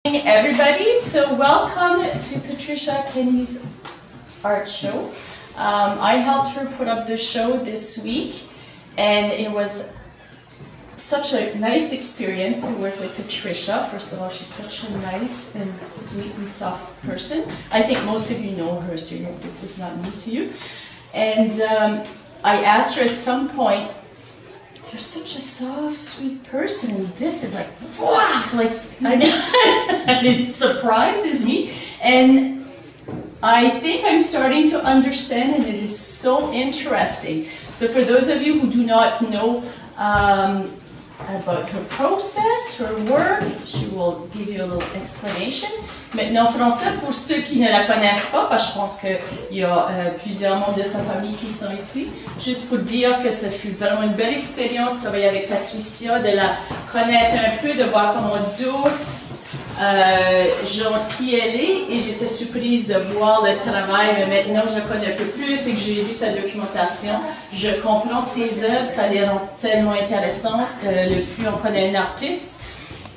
Everybody, so welcome to Patricia Kenny's art show. I helped her put up the show this week, and it was such a nice experience to work with Patricia. First of all, she's such a nice and sweet and soft person. I think most of you know her, so this is not new to you. And I asked her at some point, "You're such a soft, sweet person, and this is like, wow!" And it surprises me. And I think I'm starting to understand, and it is so interesting. So for those of you who do not know about her process, her work, she will give you a little explanation. Maintenant en français, pour ceux qui ne la connaissent pas, parce que je pense qu'il y a plusieurs membres de sa famille qui sont ici, juste pour dire que ce fut vraiment une belle expérience de travailler avec Patricia, de la connaître un peu, de voir comment douce, gentille elle est, et j'étais surprise de voir le travail, mais maintenant que je connais un peu plus et que j'ai lu sa documentation, je comprends ses œuvres, ça les rend tellement intéressantes, le plus on connaît un artiste.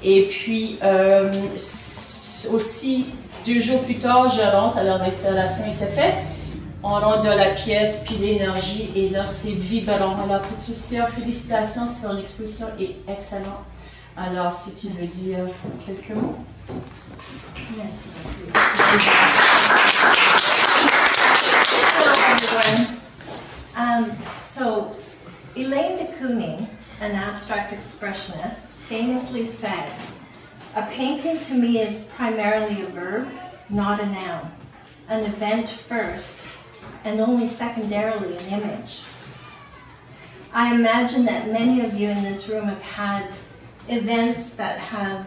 Et puis, aussi, 2 jours plus tard, je rentre, alors l'installation était faite, on rentre dans la pièce, puis l'énergie est là, c'est vibrant. Alors Patricia, félicitations, son exposition est excellente. Alors, si tu veux dire quelques mots. Merci. Hello, everyone. So, Elaine de Kooning, an abstract expressionist, famously said, "A painting to me is primarily a verb, not a noun, an event first, and only secondarily an image." I imagine that many of you in this room have had events that have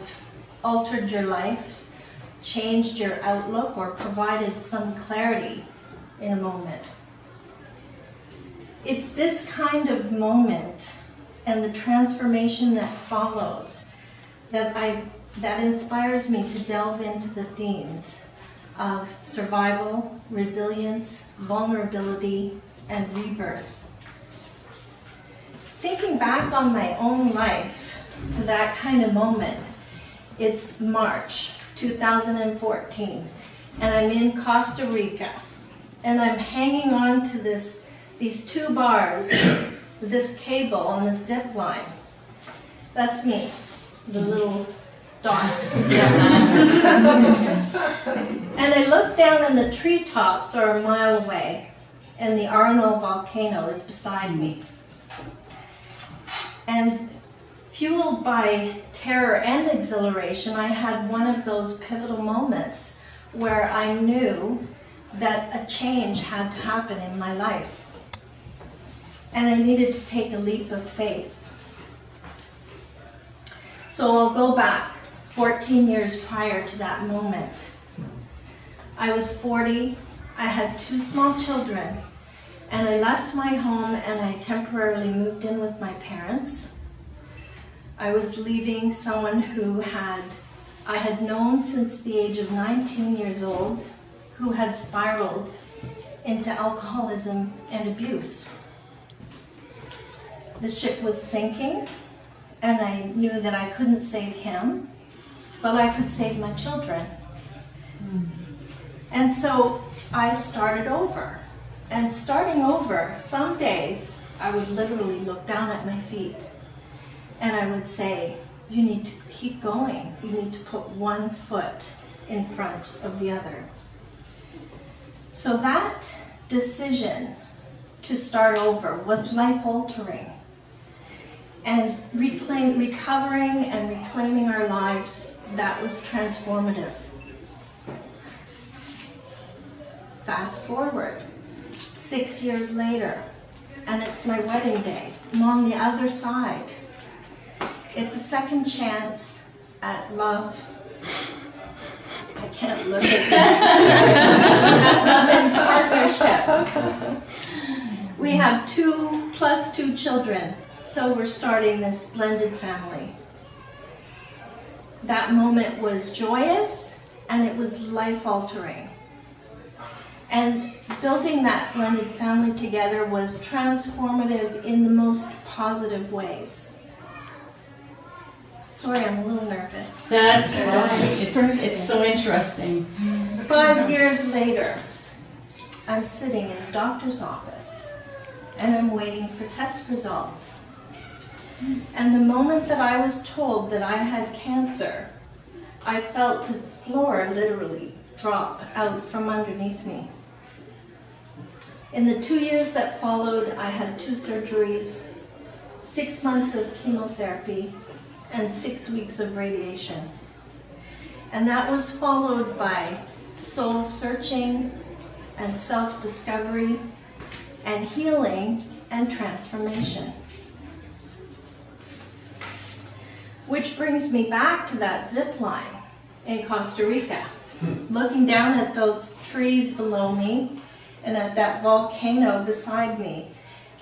altered your life, changed your outlook, or provided some clarity in a moment. It's this kind of moment and the transformation that follows that inspires me to delve into the themes of survival, resilience, vulnerability, and rebirth. Thinking back on my own life to that kind of moment, it's March 2014, and I'm in Costa Rica, and I'm hanging on to these 2 bars, this cable on the zip line. That's me, the little dot. And I look down, and the treetops are a mile away, and the Arenal volcano is beside me. And fueled by terror and exhilaration, I had one of those pivotal moments where I knew that a change had to happen in my life. And I needed to take a leap of faith. So I'll go back 14 years prior to that moment. I was 40, I had 2 small children, and I left my home and I temporarily moved in with my parents. I was leaving someone who I had known since the age of 19 years old, who had spiraled into alcoholism and abuse. The ship was sinking, and I knew that I couldn't save him, but I could save my children. And so I started over. And starting over, some days I would literally look down at my feet, and I would say, "You need to keep going. You need to put one foot in front of the other." So that decision to start over was life-altering. And recovering and reclaiming our lives, that was transformative. Fast forward, 6 years later, and it's my wedding day. I'm on the other side. It's a second chance at love. I can't look at that. At love and partnership. We have 2 plus 2 children. So we're starting this splendid family. That moment was joyous, and it was life-altering. And building that blended family together was transformative in the most positive ways. Sorry, I'm a little nervous. That's right. It's so interesting. 5 years later, I'm sitting in a doctor's office and I'm waiting for test results. And the moment that I was told that I had cancer, I felt the floor literally drop out from underneath me. In the 2 years that followed, I had 2 surgeries, 6 months of chemotherapy, and 6 weeks of radiation. And that was followed by soul searching and self-discovery and healing and transformation. Which brings me back to that zip line in Costa Rica, looking down at those trees below me and at that volcano beside me,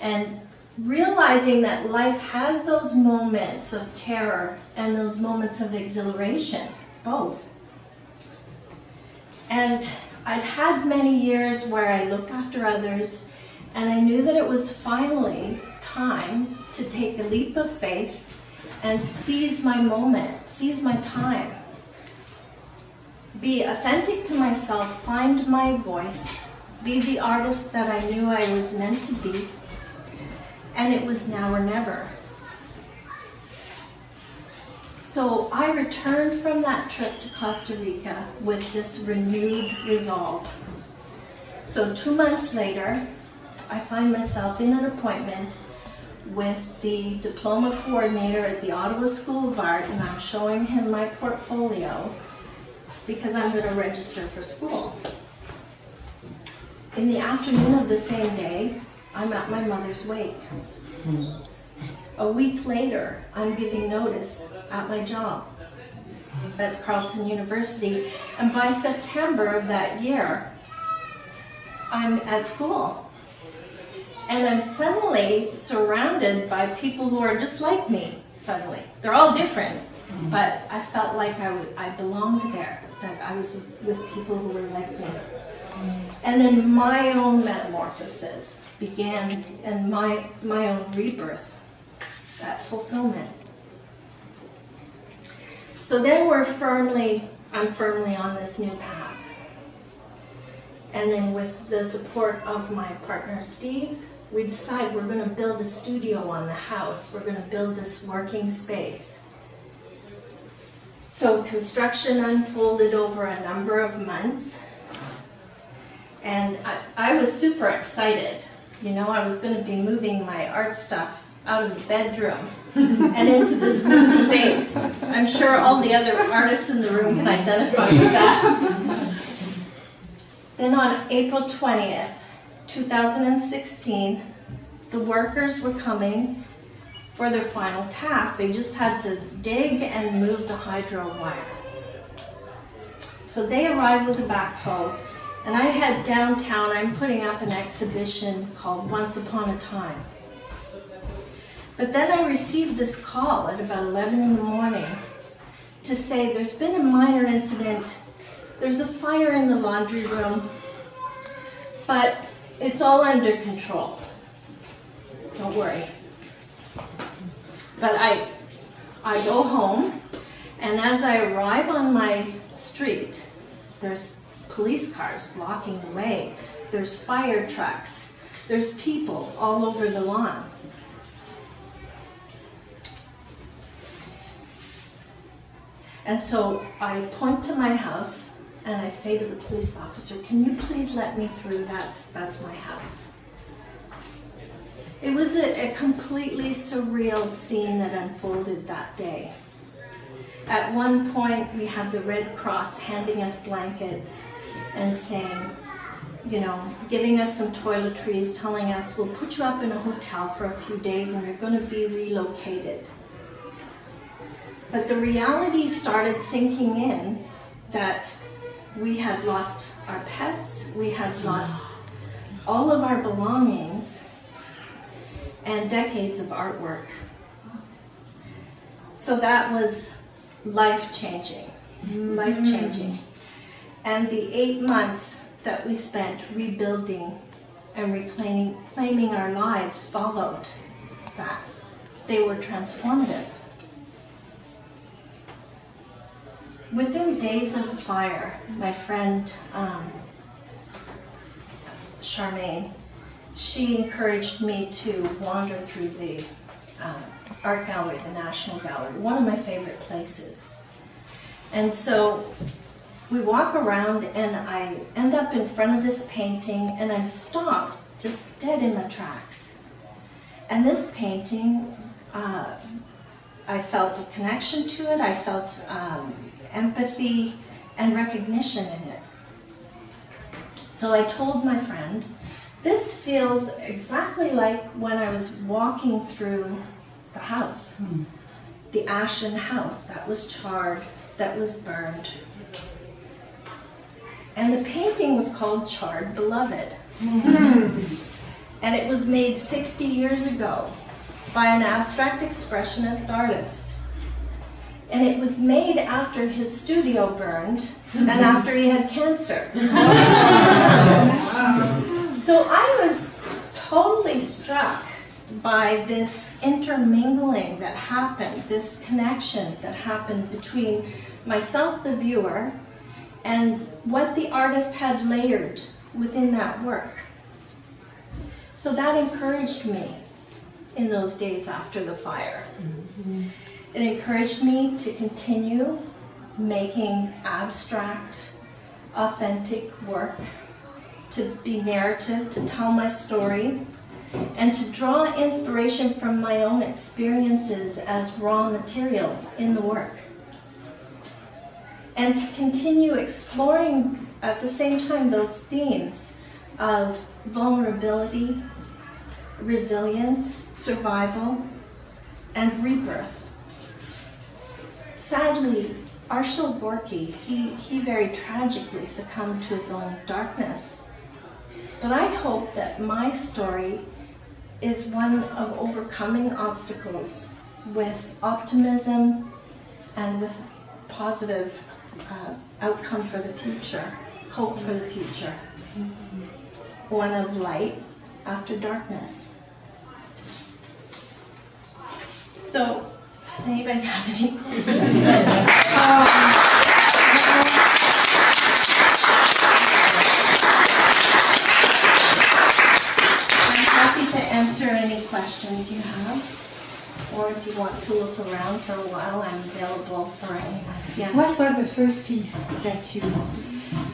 and realizing that life has those moments of terror and those moments of exhilaration, both. And I'd had many years where I looked after others, and I knew that it was finally time to take a leap of faith and seize my moment, seize my time. Be authentic to myself, find my voice, be the artist that I knew I was meant to be, and it was now or never. So I returned from that trip to Costa Rica with this renewed resolve. So 2 months later, I find myself in an appointment with the diploma coordinator at the Ottawa School of Art, and I'm showing him my portfolio because I'm going to register for school. In the afternoon of the same day, I'm at my mother's wake. A week later, I'm giving notice at my job at Carleton University, and by September of that year, I'm at school. And I'm suddenly surrounded by people who are just like me, suddenly. They're all different, but I felt like I belonged there, that I was with people who were like me. And then my own metamorphosis began, and my own rebirth, that fulfillment. So then I'm firmly on this new path. And then with the support of my partner Steve, we decided we're going to build a studio on the house. We're going to build this working space. So construction unfolded over a number of months. And I was super excited. You know, I was going to be moving my art stuff out of the bedroom and into this new space. I'm sure all the other artists in the room can identify with that. Then on April 20th, 2016, the workers were coming for their final task. They just had to dig and move the hydro wire. So they arrived with a backhoe, and I head downtown. I'm putting up an exhibition called Once Upon a Time. But then I received this call at about 11 in the morning to say there's been a minor incident. There's a fire in the laundry room, but it's all under control. Don't worry. But I go home, and as I arrive on my street, there's police cars blocking the way. There's fire trucks. There's people all over the lawn. And so I point to my house and I say to the police officer, "Can you please let me through? That's my house." It was a completely surreal scene that unfolded that day. At one point, we had the Red Cross handing us blankets and saying, you know, giving us some toiletries, telling us, "We'll put you up in a hotel for a few days and you're going to be relocated." But the reality started sinking in that we had lost our pets, we had lost all of our belongings, and decades of artwork. So that was life-changing, life-changing. And the 8 months that we spent rebuilding and reclaiming our lives followed that. They were transformative. within days of the fire, my friend Charmaine, she encouraged me to wander through the art gallery, the National Gallery, one of my favorite places. And so we walk around and I end up in front of this painting and I'm stopped just dead in my tracks. And this painting, I felt a connection to it, I felt empathy and recognition in it. So I told my friend, this feels exactly like when I was walking through the house, the ashen house that was charred, that was burned. And the painting was called Charred Beloved. And it was made 60 years ago by an abstract expressionist artist. And it was made after his studio burned and after he had cancer. So I was totally struck by this intermingling that happened, this connection that happened between myself, the viewer, and what the artist had layered within that work. So that encouraged me in those days after the fire. It encouraged me to continue making abstract, authentic work, to be narrative, to tell my story, and to draw inspiration from my own experiences as raw material in the work. And to continue exploring at the same time those themes of vulnerability, resilience, survival, and rebirth. Sadly, Arshil Gorky, he very tragically succumbed to his own darkness. But I hope that my story is one of overcoming obstacles with optimism and with positive outcome for the future, hope for the future. One of light after darkness. So, does anybody have any questions? I'm happy to answer any questions you have. Or if you want to look around for a while, I'm available for any. Yes. What was the first piece that you...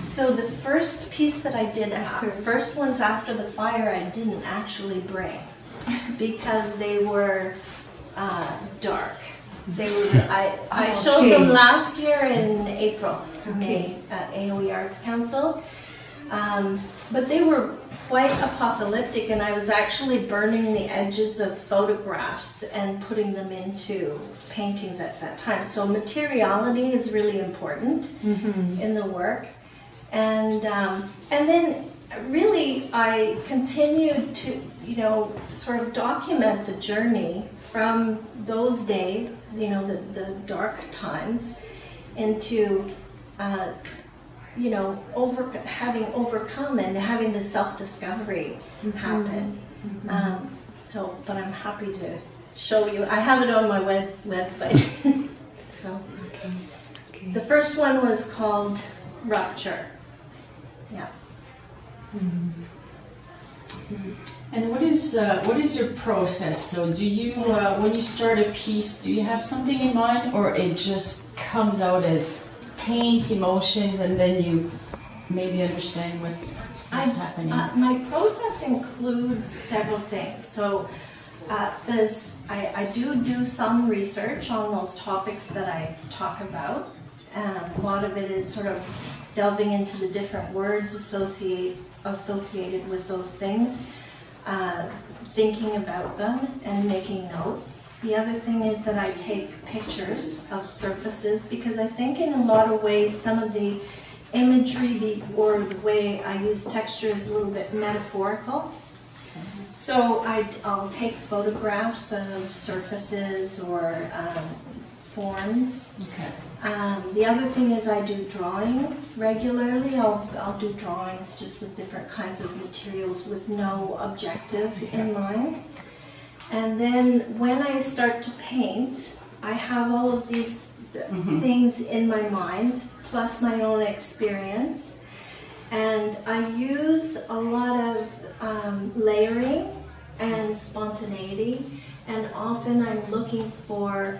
So the first piece that I did after, first ones after the fire, I didn't actually bring because they were dark. They were. I showed them last year in April, May at AOE Arts Council, but they were quite apocalyptic, and I was actually burning the edges of photographs and putting them into paintings at that time. So materiality is really important in the work. And then really I continued to, sort of document the journey from those days, the dark times, into, having overcome and having the self-discovery happen. But I'm happy to show you. I have it on my website. So, the first one was called Rupture. Yeah. And what is your process? So do you, when you start a piece, do you have something in mind, or it just comes out as paint, emotions, and then you maybe understand what's happening? My process includes several things. So I do some research on those topics that I talk about. A lot of it is sort of delving into the different words associated with those things, thinking about them and making notes. The other thing is that I take pictures of surfaces, because I think in a lot of ways some of the imagery or the way I use texture is a little bit metaphorical. So I'll take photographs of surfaces or forms. Okay. The other thing is I do drawing regularly. I'll do drawings just with different kinds of materials with no objective in mind. And then when I start to paint, I have all of these things in my mind, plus my own experience. And I use a lot of layering and spontaneity, and often I'm looking for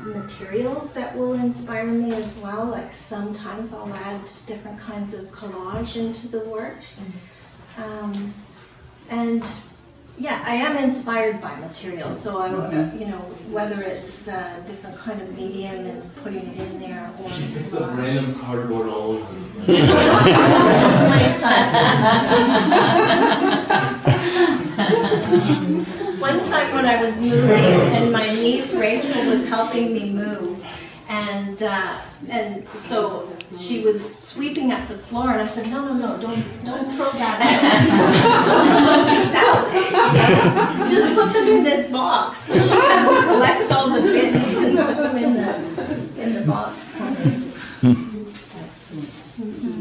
materials that will inspire me as well. Like sometimes I'll add different kinds of collage into the work. And yeah, I am inspired by materials, so I, you know, whether it's a different kind of medium and putting it in there, or It's a random cardboard all over. my son. One time when I was moving, and my niece Rachel was helping me move, and so she was sweeping up the floor, and I said, no, don't throw that out. Those things out. Just put them in this box. So she had to collect all the bins and put them in the box.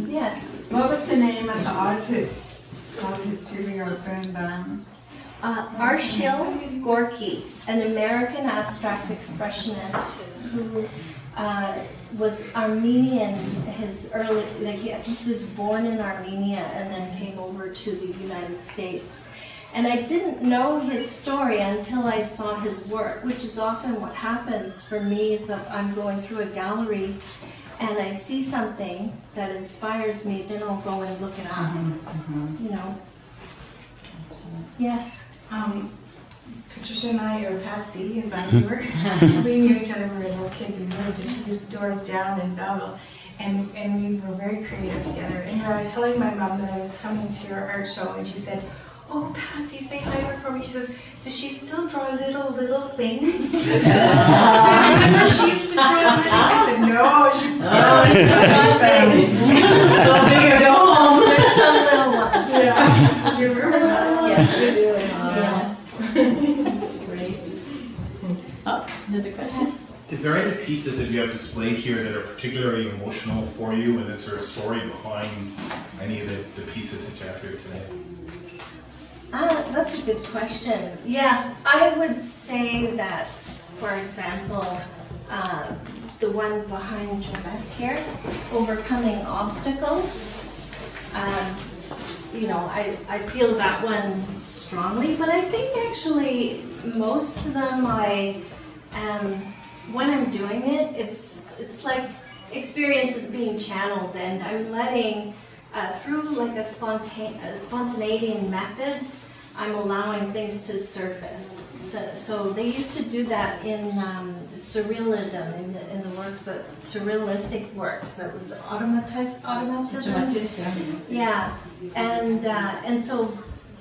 Yes. What was the name of the artist you opened? Arshil Gorky, an American abstract expressionist who was Armenian. His early, I think he was born in Armenia and then came over to the United States. And I didn't know his story until I saw his work, which is often what happens for me. Is that I'm going through a gallery and I see something that inspires me, then I'll go and look it up. You know. Yes. Patricia and I, or Patsy, as I knew her, we knew each other when we were little kids. We moved to these doors down in Belleville, and we were very creative together. And I was telling my mom that I was coming to your art show, and she said, "Oh, Patsy, say hi to her for me." She says, "Does she still draw little things?" Remember she used to draw little. I said, "No, she's drawing things." Go big or go home. There's some little ones. Yeah. Do you remember that? Yes, we do. Yes. That's great. Oh, another question? Is there any pieces that you have displayed here that are particularly emotional for you, and is there a story behind any of the pieces that you have here today? That's a good question. Yeah, I would say that, for example, the one behind Jeanette here, overcoming obstacles. You know, I feel that one strongly, but I think actually most of them when I'm doing it, it's like experience is being channeled, and I'm letting, through like a spontaneity method, I'm allowing things to surface. So they used to do that in surrealism, in the works, surrealistic works. That was automatism. Yeah, and so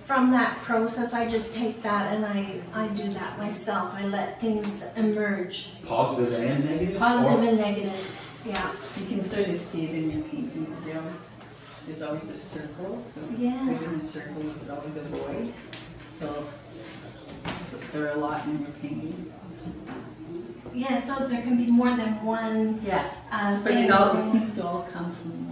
from that process, I just take that and I do that myself. I let things emerge. Positive and negative? Positive and negative, yeah. You can sort of see it in your painting because there's always a circle. So Yes. within the circle, there's always a void. So there are a lot in your painting. Yeah, so there can be more than one. Yeah. But thing. it seems to all come from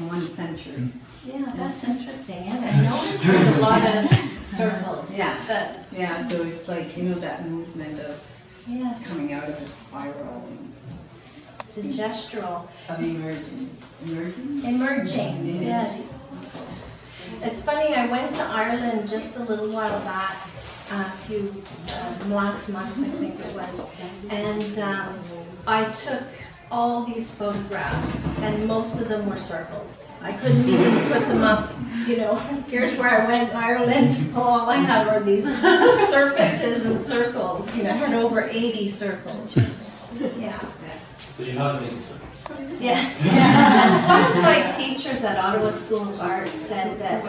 one center. Yeah, that's interesting. Yeah, I noticed there's a lot of circles. Yeah. That, Yeah, so it's like, you know, that movement of yes. coming out of a spiral The gestural. of emerging. Emerging, yes. It's funny, I went to Ireland just a little while back, last month I think it was, and I took all these photographs, and most of them were circles. I couldn't even put them up, you know, here's where I went, Ireland, all I had were these surfaces and circles, you know, I had over 80 circles. Yeah. So you know how to make it. Yes. One of my teachers at Ottawa School of Art said that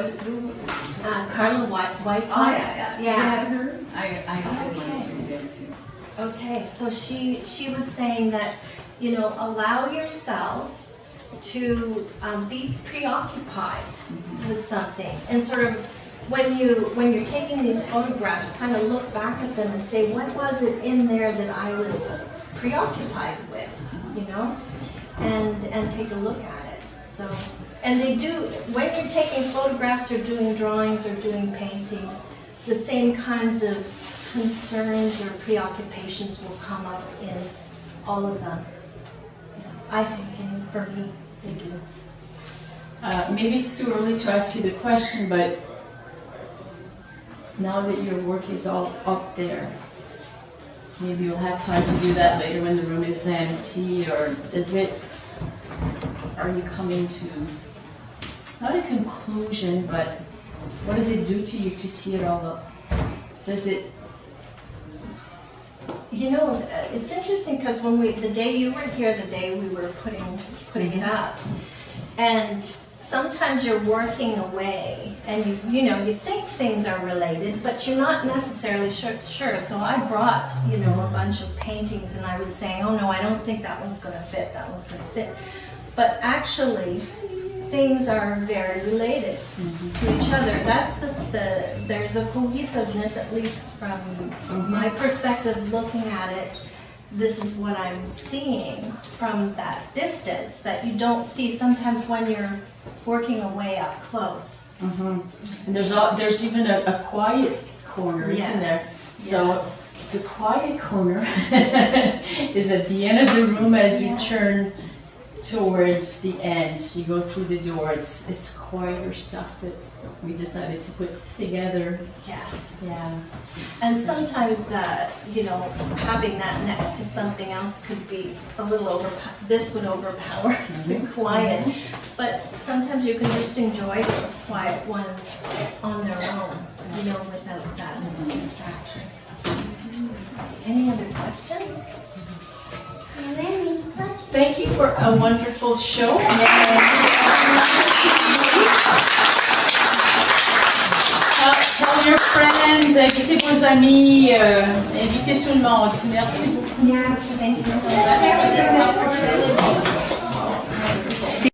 Carla Whiteside. Yeah. Her? I had one there too. Okay, so she was saying that, you know, allow yourself to be preoccupied with something, and sort of when you're taking these photographs, kind of look back at them and say, what was it in there that I was preoccupied with, you know? And take a look at it. So, and they do, when you're taking photographs or doing drawings or doing paintings, the same kinds of concerns or preoccupations will come up in all of them. I think, and for me, they do. Maybe it's too early to ask you the question, but now that your work is all up there, maybe you'll have time to do that later when the room is empty, or are you coming to, not a conclusion, but what does it do to you to see it all up? Does it? You know, it's interesting because the day you were here, the day we were putting it up, and sometimes you're working away and you think things are related, but you're not necessarily sure. So I brought, a bunch of paintings and I was saying, oh no, I don't think that one's going to fit, that one's going to fit. But actually, things are very related to each other. That's there's a cohesiveness, at least from my perspective looking at it. This is what I'm seeing from that distance that you don't see sometimes when you're working away up close. And there's even a quiet corner, isn't there? So the quiet corner is at the end of the room as you turn towards the end. You go through the door. It's quieter stuff that we decided to put together. Yes. Yeah. And sometimes, having that next to something else could be a little this would overpower the quiet. But sometimes you can just enjoy those quiet ones on their own, without that distraction. Any other questions? Thank you for a wonderful show. Tell your friends, invitez vos amis, invitez tout le monde. Merci beaucoup. Thank you so much for this